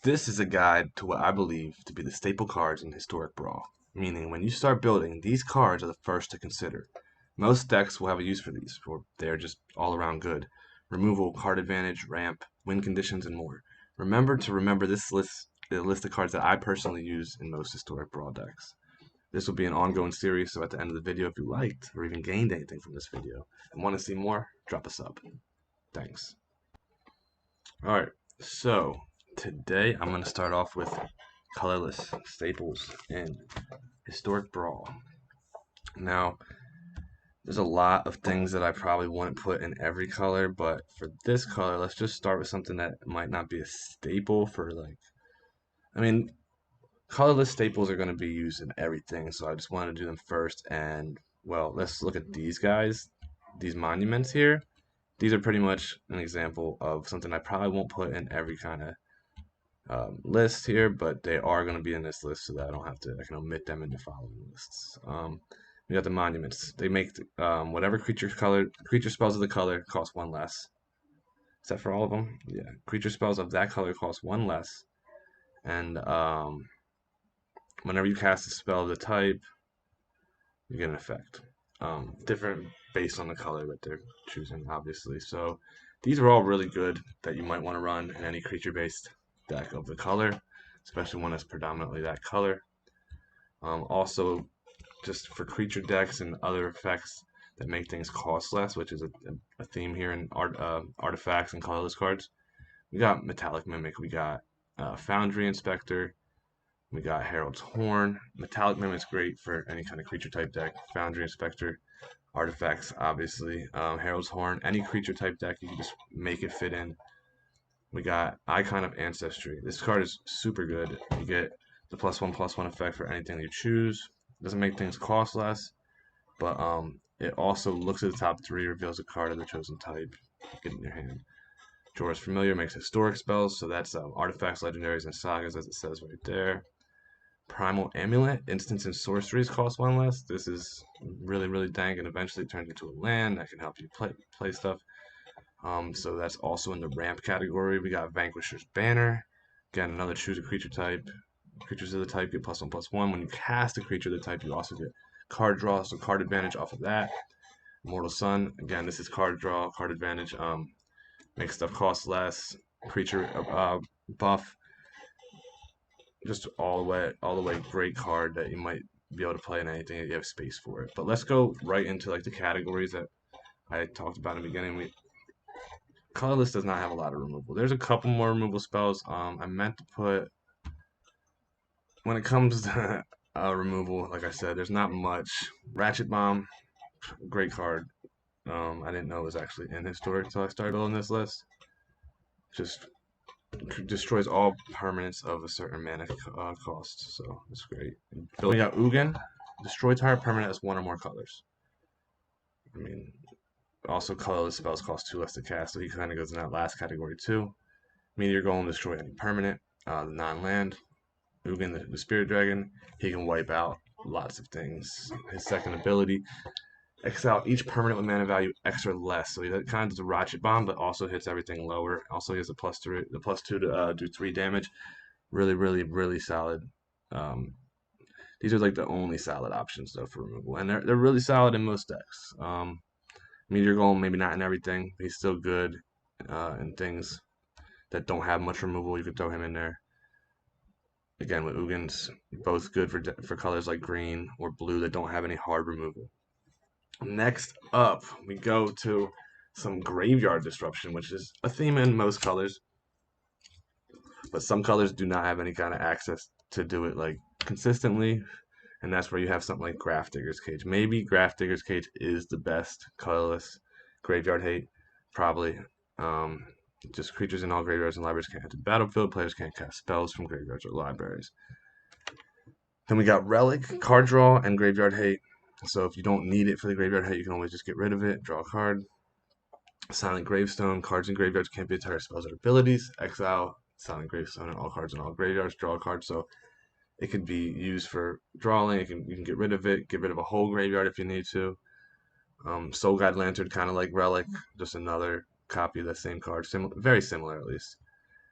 This is a guide to what I believe to be the staple cards in Historic Brawl, meaning when you start building, these cards are the first to consider. Most decks will have a use for these, for they're just all around good. Removal, card advantage, ramp, win conditions, and more. Remember this list, the list of cards that I personally use in most Historic Brawl decks. This will be an ongoing series, so at the end of the video, if you liked or even gained anything from this video and want to see more, drop a sub. Thanks. Alright, so today I'm going to start off with colorless staples in Historic Brawl. Now, there's a lot of things that I probably wouldn't put in every color, but for this color, let's just start with something that might not be a staple for I mean, colorless staples are going to be used in everything, so I just wanted to do them first. And, well, let's look at these guys, these monuments here. These are pretty much an example of something I probably won't put in every kind of list here, but they are going to be in this list so that I can omit them in the following lists. We got the monuments. They make whatever creature spells of the color cost one less. Is that for all of them? Yeah. Creature spells of that color cost one less. And whenever you cast a spell of the type, you get an effect. Different based on the color that they're choosing, obviously. So these are all really good that you might want to run in any creature-based deck of the color, especially one that's predominantly that color. Also, just for creature decks and other effects that make things cost less, which is a theme here in artifacts and colorless cards. We got Metallic Mimic, we got Foundry Inspector, we got Herald's Horn. Metallic Mimic's great for any kind of creature type deck. Foundry Inspector, artifacts, obviously. Herald's Horn, any creature type deck, you can just make it fit in. We got Icon of Ancestry. This card is super good. You get the +1/+1 effect for anything you choose. Doesn't make things cost less, but it also looks at the top three, reveals a card of the chosen type. Get it in your hand. Jorah's Familiar makes historic spells, so that's artifacts, legendaries, and sagas, as it says right there. Primal Amulet, instants and sorceries cost one less. This is really, really dank, and eventually it turns into a land that can help you play stuff. So that's also in the ramp category. We got Vanquishers Banner. Again, another choose a creature type. Creatures of the type get +1/+1. When you cast a creature of the type, you also get card draw, so card advantage off of that. Immortal Sun. Again, this is card draw, card advantage. Makes stuff cost less. Creature buff. Just all the way great card that you might be able to play in anything if you have space for it. But let's go right into like the categories that I talked about in the beginning. Colorless does not have a lot of removal. There's a couple more removal spells. I meant to put, when it comes to removal, like I said, there's not much. Ratchet Bomb, great card. I didn't know it was actually in Historic until I started building this list. Just destroys all permanents of a certain mana cost, so it's great. Then we got Ugin, destroy target permanent as one or more colors. I mean, also colorless spells cost 2 less to cast, so he kind of goes in that last category too. Meteor Golem, destroy any permanent. The non-land. Ugin, the Spirit Dragon, he can wipe out lots of things. His second ability, exile each permanent with mana value X or less. So he kind of does a Ratchet Bomb, but also hits everything lower. Also, he has the +2 to do 3 damage. Really, really, really solid. These are like the only solid options though for removal, and they're really solid in most decks. Meteor Golem, maybe not in everything, but he's still good in things that don't have much removal. You could throw him in there. Again, with Ugins, both good for colors like green or blue that don't have any hard removal. Next up, we go to some graveyard disruption, which is a theme in most colors, but some colors do not have any kind of access to do it like consistently, and that's where you have something like Grafdigger's Cage. Maybe Grafdigger's Cage is the best colorless graveyard hate, probably. Just creatures in all graveyards and libraries can't enter the battlefield. Players can't cast spells from graveyards or libraries. Then we got Relic, card draw, and graveyard hate. So if you don't need it for the graveyard hate, you can always just get rid of it, draw a card. Silent Gravestone, cards in graveyards can't be entire spells or abilities. Exile, Silent Gravestone, and all cards in all graveyards, draw a card. So it could be used for drawing. You can get rid of it, get rid of a whole graveyard if you need to. Soul Guide Lantern, kind of like Relic, just another copy of the same card, very similar at least.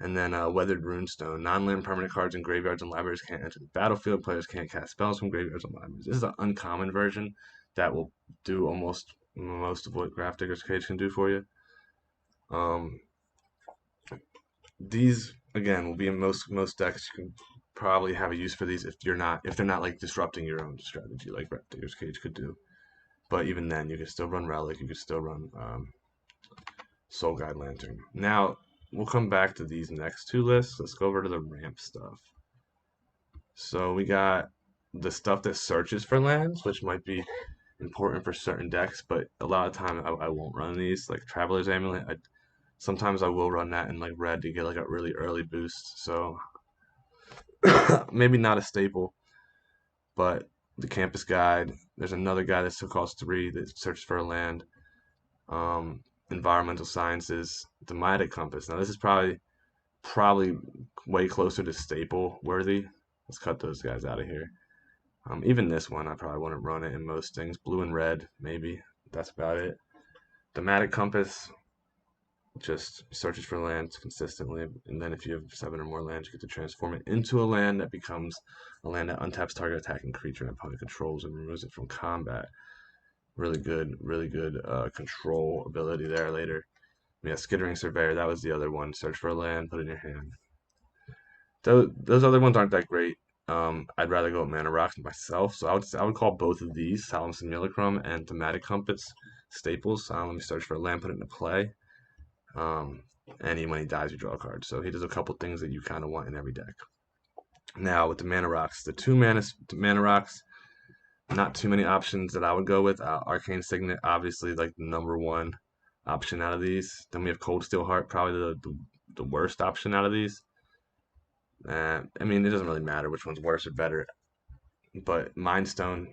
And then Weathered Runestone. Non-land permanent cards in graveyards and libraries can't enter the battlefield. Players can't cast spells from graveyards and libraries. This is an uncommon version that will do almost most of what Grafdigger's Cage can do for you. Um, these again will be in most decks. You can probably have a use for these if they're not like disrupting your own strategy like Grafdigger's Cage could do. But even then, you can still run Relic. You can still run Soul Guide Lantern. Now we'll come back to these next two lists. Let's go over to the ramp stuff. So we got the stuff that searches for lands, which might be important for certain decks, but a lot of time I won't run these. Like Traveler's Amulet, sometimes I will run that in like red to get like a really early boost. So maybe not a staple, but the Campus Guide. There's another guide that still costs 3 that searches for a land. Environmental Sciences, the Mimetic Compass. Now this is probably way closer to staple worthy. Let's cut those guys out of here. Even this one, I probably wouldn't run it in most things. Blue and red, maybe. That's about it. Thematic Compass just searches for lands consistently, and then if you have 7 or more lands, you get to transform it into a land that becomes a land that untaps target attacking creature and opponent controls and removes it from combat. Really good control ability there later. Yeah, Skittering Surveyor, that was the other one. Search for a land, put it in your hand. Those other ones aren't that great. I'd rather go with Mana Rocks myself, so I would call both of these, Solemn Simulacrum and Thematic Compass, staples. Let me search for a land, put it into play. And when he dies, you draw a card. So he does a couple things that you kind of want in every deck. Now with the Mana Rocks, the 2 Mana Rocks, not too many options that I would go with. Arcane Signet, obviously like the #1 option out of these. Then we have Cold Steel Heart, probably the worst option out of these. I mean, it doesn't really matter which one's worse or better, but Mind Stone,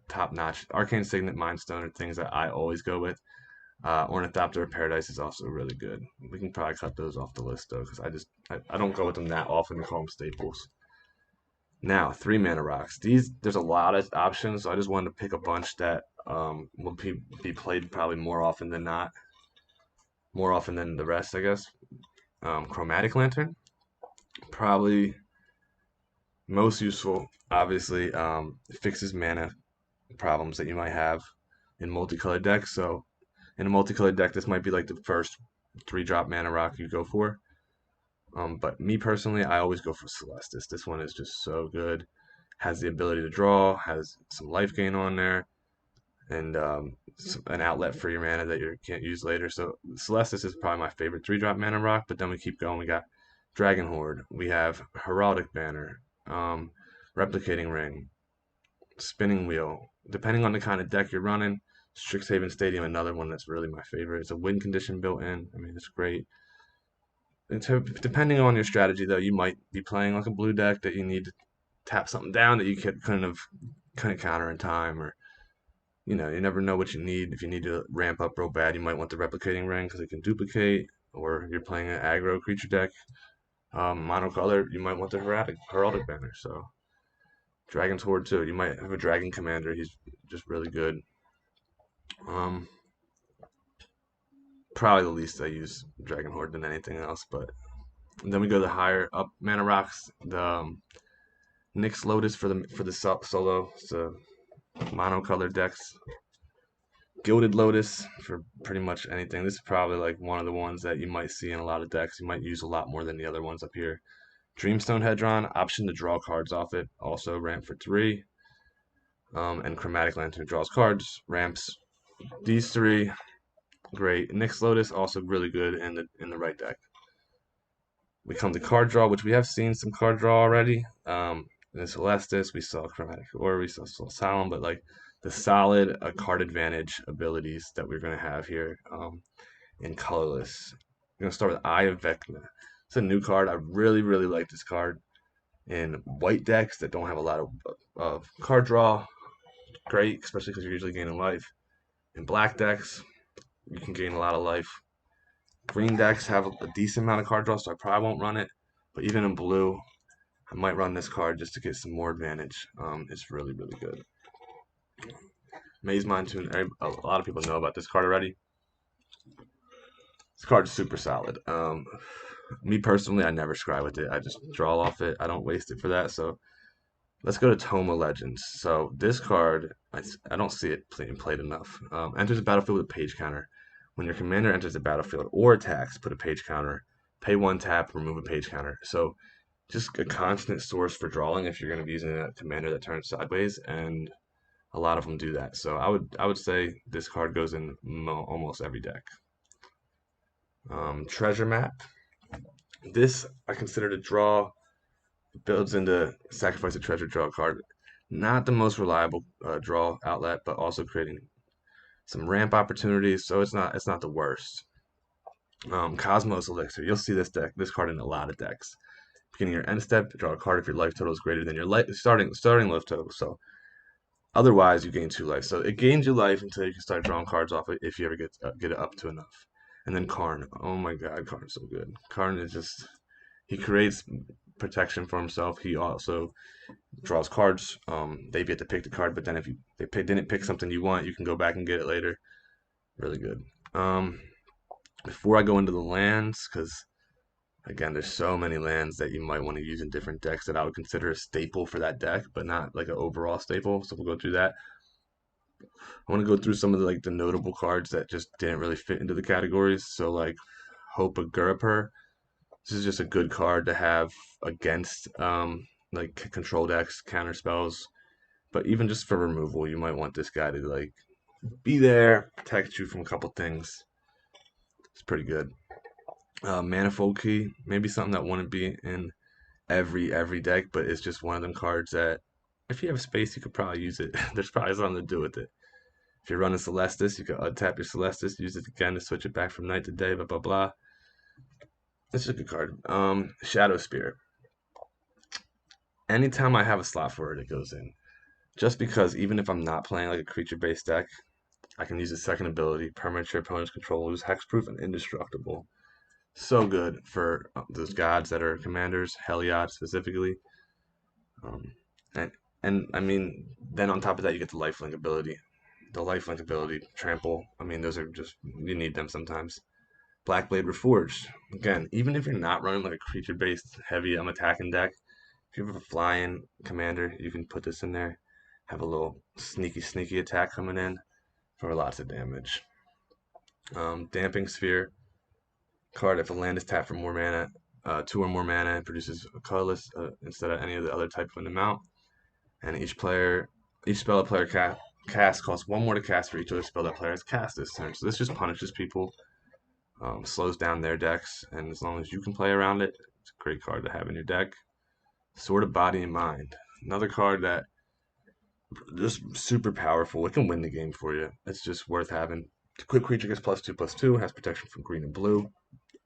top notch. Arcane Signet, Mind Stone are things that I always go with. Ornithopter of Paradise is also really good. We can probably cut those off the list though, because I don't go with them that often to call them staples. Now, 3 Mana Rocks. There's a lot of options, so I just wanted to pick a bunch that will be played probably more often than not. More often than the rest, I guess. Chromatic Lantern, probably most useful. Obviously, it fixes mana problems that you might have in multicolored decks. So in a multicolored deck, this might be like the first 3-drop Mana Rock you go for. But me personally, I always go for Celestis. This one is just so good. Has the ability to draw, has some life gain on there, and an outlet for your mana that you can't use later. So Celestis is probably my favorite 3-drop Mana Rock. But then we keep going. We got Dragon Horde. We have Heraldic Banner, Replicating Ring, Spinning Wheel. Depending on the kind of deck you're running, Strixhaven Stadium, another one that's really my favorite. It's a win condition built in. I mean, it's great. Depending on your strategy, though, you might be playing like a blue deck that you need to tap something down that you couldn't counter in time, or you never know what you need. If you need to ramp up real bad, you might want the Replicating Ring because it can duplicate, or if you're playing an aggro creature deck, monocolor, you might want the Heraldic Banner. So Dragon's Horde too. You might have a Dragon Commander. He's just really good. Probably the least I use Dragon Horde than anything else, but then we go the higher up Mana Rocks. The Nyx Lotus for the solo. It's a monocolored decks. Gilded Lotus for pretty much anything. This is probably like one of the ones that you might see in a lot of decks. You might use a lot more than the other ones up here. Dreamstone Hedron, option to draw cards off it. Also ramp for 3. And Chromatic Lantern draws cards, ramps. These 3, great. Nyx Lotus also really good in the right deck. We come to card draw, which we have seen some card draw already. In Celestis, we saw Chromatic Ore, we saw Solemn, but like the solid card advantage abilities that we're going to have here in Colorless. We're going to start with Eye of Vecna. It's a new card. I really, really like this card. In white decks that don't have a lot of card draw, great, especially because you're usually gaining life. In black decks, you can gain a lot of life. Green decks have a decent amount of card draw, so I probably won't run it. But even in blue, I might run this card just to get some more advantage. It's really, really good. Maze Mind Tune. A lot of people know about this card already. This card is super solid. Me personally, I never scry with it. I just draw off it. I don't waste it for that. So let's go to Tome of Legends. So this card, I don't see it played enough. Enters the battlefield with a page counter. When your commander enters the battlefield or attacks, put a page counter. Pay 1 tap, remove a page counter. So just a constant source for drawing if you're going to be using a commander that turns sideways, and a lot of them do that. So I would say this card goes in almost every deck. Treasure Map. This I consider to draw. Builds into sacrifice a treasure, draw a card. Not the most reliable draw outlet, but also creating some ramp opportunities. So it's not the worst. Cosmos Elixir. You'll see this card in a lot of decks. Beginning your end step, draw a card if your life total is greater than your starting life total. So otherwise, you gain 2 life. So it gains you life until you can start drawing cards off it if you ever get it up to enough. And then Karn. Oh my God, Karn's so good. Karn is just he creates protection for himself. He also draws cards. They get to pick the card, but then if didn't pick something you want, you can go back and get it later. Really good. Before I go into the lands, because again, there's so many lands that you might want to use in different decks that I would consider a staple for that deck, but not like an overall staple. So we'll go through that. I want to go through some of the notable cards that just didn't really fit into the categories. So like Hope of Gurapur. This is just a good card to have against like control decks, counter spells. But even just for removal, you might want this guy to like be there, protect you from a couple things. It's pretty good. Manifold Key, maybe something that wouldn't be in every deck, but it's just one of them cards that if you have space, you could probably use it. There's probably something to do with it. If you're running Celestis, you can untap your Celestis, use it again to switch it back from night to day, blah blah blah. It's a good card. Shadow Spear. Anytime I have a slot for it, it goes in. Just because even if I'm not playing like a creature-based deck, I can use a second ability, permanent your opponent's control, lose hexproof and indestructible. So good for those gods that are commanders, Heliod specifically. Um, and and I mean, then on top of that, you get the lifelink ability. The lifelink ability, trample. I mean, those are just you need them sometimes. Blackblade Reforged. Again, even if you're not running like a creature-based heavy attacking deck, if you have a flying commander, you can put this in there. Have a little sneaky attack coming in for lots of damage. Damping Sphere card. If a land is tapped for more mana, 2 or more mana, it produces a colorless instead of any of the other type of an amount. And each spell a player casts costs 1 more to cast for each other spell that player has cast this turn. So this just punishes people, slows down their decks, and as long as you can play around it, it's a great card to have in your deck. Sword of Body and Mind. Another card that just super powerful. It can win the game for you. It's just worth having. Quick creature gets +2/+2, has protection from green and blue.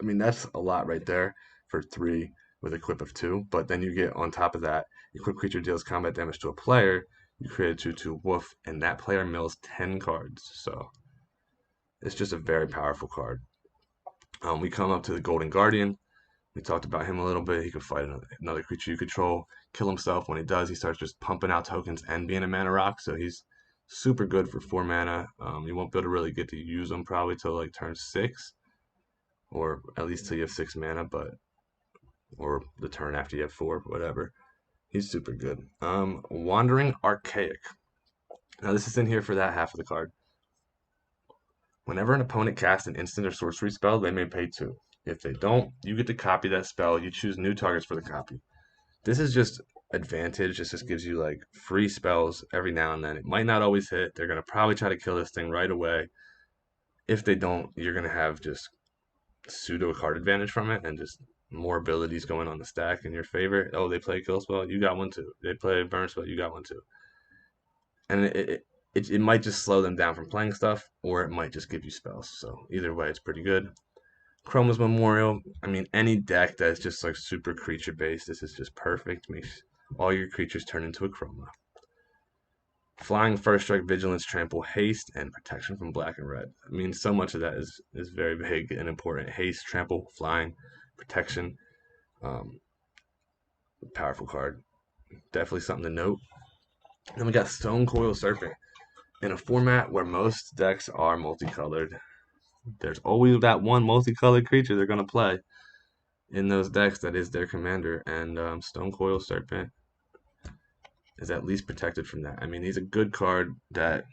I mean, that's a lot right there for 3 with a quip of 2. But then you get on top of that, your quick creature deals combat damage to a player. You create a 2/2 woof, and that player mills 10 cards. So it's just a very powerful card. We come up to the Golden Guardian. We talked about him a little bit. He can fight another creature you control, kill himself. When he does, he starts just pumping out tokens and being a mana rock. So he's super good for 4 mana. You won't be able to really get to use him probably till like turn 6, or at least till you have 6 mana, or the turn after you have 4, whatever. He's super good. Wandering Archaic. Now this is in here for that half of the card. Whenever an opponent casts an instant or sorcery spell, they may pay 2. If they don't, you get to copy that spell. You choose new targets for the copy. This is just advantage. This just gives you like free spells every now and then. It might not always hit. They're going to probably try to kill this thing right away. If they don't, you're going to have just pseudo card advantage from it and just more abilities going on the stack in your favor. Oh, they play kill spell, you got one too. They play burn spell, you got one too. And it might just slow them down from playing stuff, or it might just give you spells. So either way, it's pretty good. Chroma's Memorial. I mean, any deck that's just like super creature based, this is just perfect. Makes all your creatures turn into a Chroma. Flying, First Strike, Vigilance, Trample, Haste, and Protection from black and red. I mean, so much of that is very big and important. Haste, Trample, Flying, Protection. Powerful card. Definitely something to note. Then we got Stonecoil Serpent. In a format where most decks are multicolored, there's always that one multicolored creature they're going to play. in those decks that is their commander, and Stone Coil Serpent is at least protected from that. I mean, he's a good card that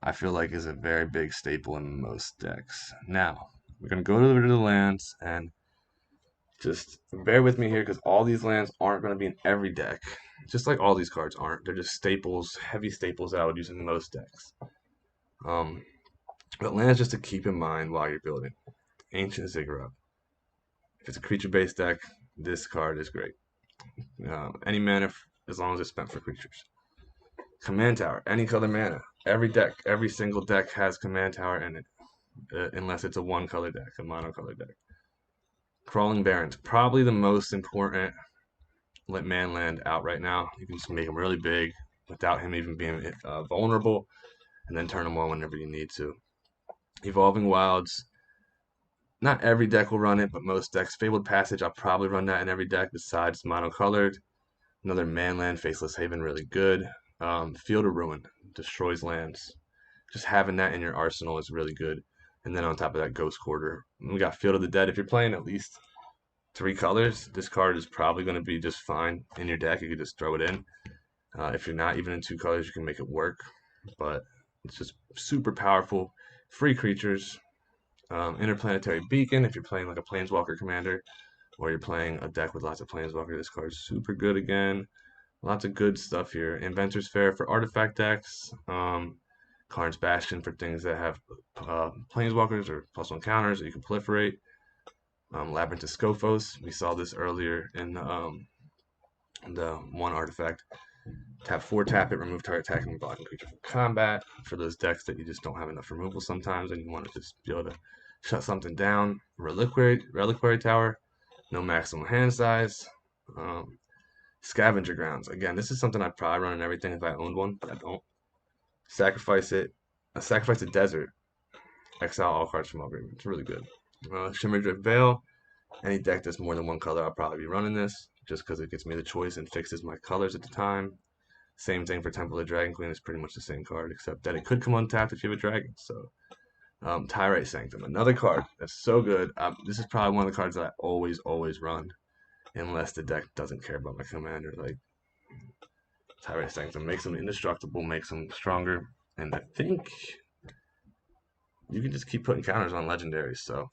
I feel like is a very big staple in most decks. Now, we're going to go to the lands, and just bear with me here because all these lands aren't going to be in every deck. Just like all these cards aren't. They're just staples, heavy staples I would use in most decks. But lands just to keep in mind while you're building. Ancient Ziggurat. If it's a creature-based deck, this card is great. Any mana, as long as it's spent for creatures. Command Tower, any color mana. Every deck, every single deck has Command Tower in it, unless it's a one-color deck, a mono-color deck. Crawling Barrens, probably the most important man land out right now. You can just make him really big without him even being vulnerable, and then turn him on whenever you need to. Evolving Wilds, not every deck will run it, but most decks. Fabled Passage, I'll probably run that in every deck besides monocolored. Another manland, Faceless Haven, really good. Field of Ruin, destroys lands. Just having that in your arsenal is really good. And then on top of that, Ghost Quarter. We got Field of the Dead. If you're playing at least 3 colors, this card is probably going to be just fine in your deck. You can just throw it in. If you're not even in 2 colors, you can make it work. But it's just super powerful. Free creatures. Interplanetary Beacon, if you're playing like a Planeswalker commander, or you're playing a deck with lots of Planeswalker, this card's super good again. Lots of good stuff here. Inventor's Fair for artifact decks. Karn's Bastion for things that have Planeswalkers or +1 counters that you can proliferate. Labyrinth of Scofos. We saw this earlier in the one artifact. Tap 4, tap it, remove target attacking and blocking creature from combat. For those decks that you just don't have enough removal sometimes and you want to just be able to shut something down. Reliquary Tower, no maximum hand size. Scavenger Grounds. Again, this is something I'd probably run in everything if I owned one, but I don't. Sacrifice it. Sacrifice a desert. Exile all cards from Labyrinth. It's really good. Shimmerdrift Veil. Any deck that's more than 1 color, I'll probably be running this just because it gives me the choice and fixes my colors at the time. Same thing for Temple of Dragon Queen. It's pretty much the same card, except that it could come untapped if you have a dragon. So, Tyra Sanctum, another card that's so good. This is probably one of the cards that I always run, unless the deck doesn't care about my commander. Like Tyra Sanctum makes them indestructible, makes them stronger, and I think you can just keep putting counters on legendaries. So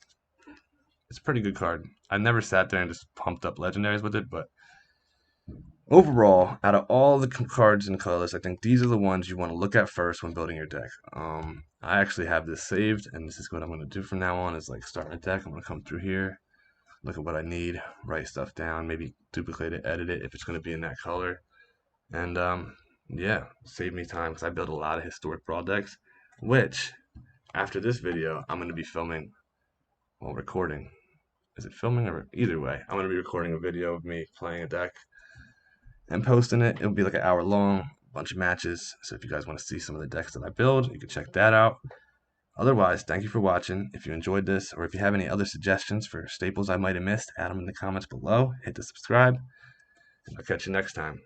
it's a pretty good card. I never sat there and just pumped up legendaries with it, but overall, out of all the cards in Colorless, I think these are the ones you want to look at first when building your deck. I actually have this saved, and this is what I'm going to do from now on is like start my deck. I'm going to come through here, look at what I need, write stuff down, maybe duplicate it, edit it if it's going to be in that color. And yeah, save me time because I build a lot of Historic Brawl decks, which after this video, I'm going to be filming while recording. Is it filming or either way? I'm going to be recording a video of me playing a deck and posting it. It'll be like an hour long, a bunch of matches. So if you guys want to see some of the decks that I build, you can check that out. Otherwise, thank you for watching. If you enjoyed this, or if you have any other suggestions for staples I might have missed, add them in the comments below. Hit the subscribe, and I'll catch you next time.